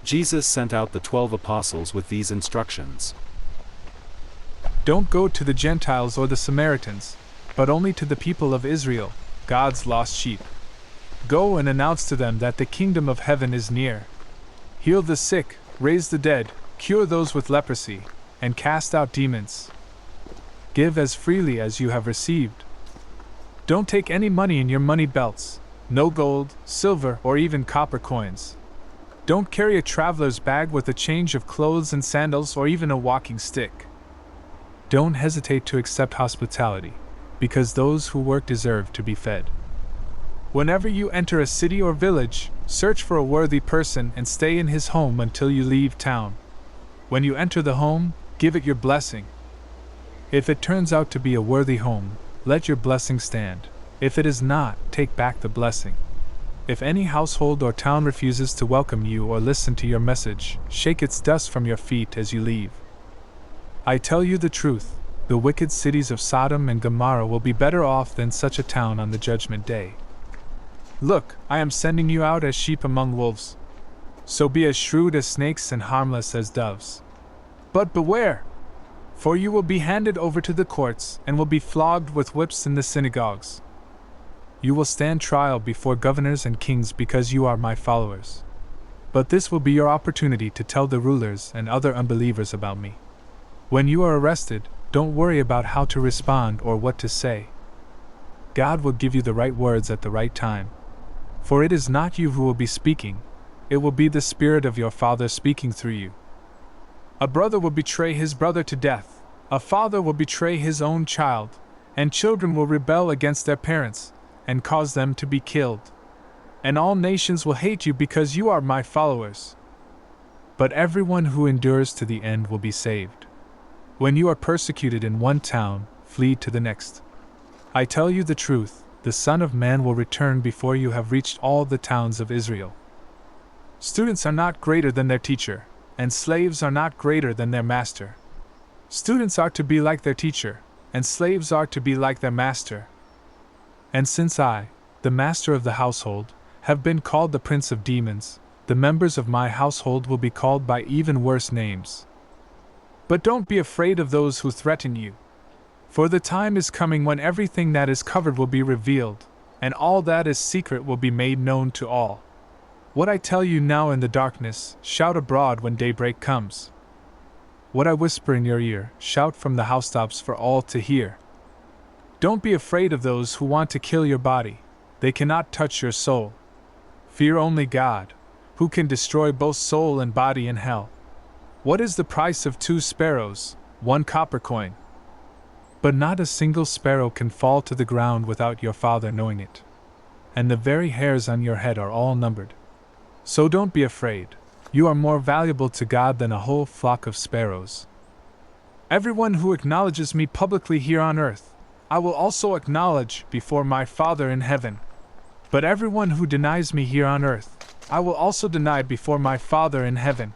Jesus sent out the 12 apostles with these instructions. Don't go to the Gentiles or the Samaritans, but only to the people of Israel, God's lost sheep. Go and announce to them that the kingdom of heaven is near. Heal the sick, raise the dead, cure those with leprosy, and cast out demons. Give as freely as you have received. Don't take any money in your money belts, no gold, silver, or even copper coins. Don't carry a traveler's bag with a change of clothes and sandals or even a walking stick. Don't hesitate to accept hospitality, because those who work deserve to be fed. Whenever you enter a city or village, search for a worthy person and stay in his home until you leave town. When you enter the home, give it your blessing. If it turns out to be a worthy home, let your blessing stand. If it is not, take back the blessing. If any household or town refuses to welcome you or listen to your message, shake its dust from your feet as you leave. I tell you the truth, the wicked cities of Sodom and Gomorrah will be better off than such a town on the judgment day. Look, I am sending you out as sheep among wolves. So be as shrewd as snakes and harmless as doves. But beware! For you will be handed over to the courts and will be flogged with whips in the synagogues. You will stand trial before governors and kings because you are my followers. But this will be your opportunity to tell the rulers and other unbelievers about me. When you are arrested, don't worry about how to respond or what to say. God will give you the right words at the right time. For it is not you who will be speaking, it will be the Spirit of your Father speaking through you. A brother will betray his brother to death, a father will betray his own child, and children will rebel against their parents, and cause them to be killed. And all nations will hate you because you are my followers. But everyone who endures to the end will be saved. When you are persecuted in one town, flee to the next. I tell you the truth, the Son of Man will return before you have reached all the towns of Israel. Students are not greater than their teacher, and slaves are not greater than their master. Students are to be like their teacher, and slaves are to be like their master. And since I, the master of the household, have been called the prince of demons, the members of my household will be called by even worse names. But don't be afraid of those who threaten you. For the time is coming when everything that is covered will be revealed, and all that is secret will be made known to all. What I tell you now in the darkness, shout abroad when daybreak comes. What I whisper in your ear, shout from the housetops for all to hear. Don't be afraid of those who want to kill your body, they cannot touch your soul. Fear only God, who can destroy both soul and body in hell. What is the price of 2 sparrows, 1 copper coin? But not a single sparrow can fall to the ground without your Father knowing it. And the very hairs on your head are all numbered. So don't be afraid, you are more valuable to God than a whole flock of sparrows. Everyone who acknowledges me publicly here on earth, I will also acknowledge before my Father in heaven. But everyone who denies me here on earth, I will also deny before my Father in heaven.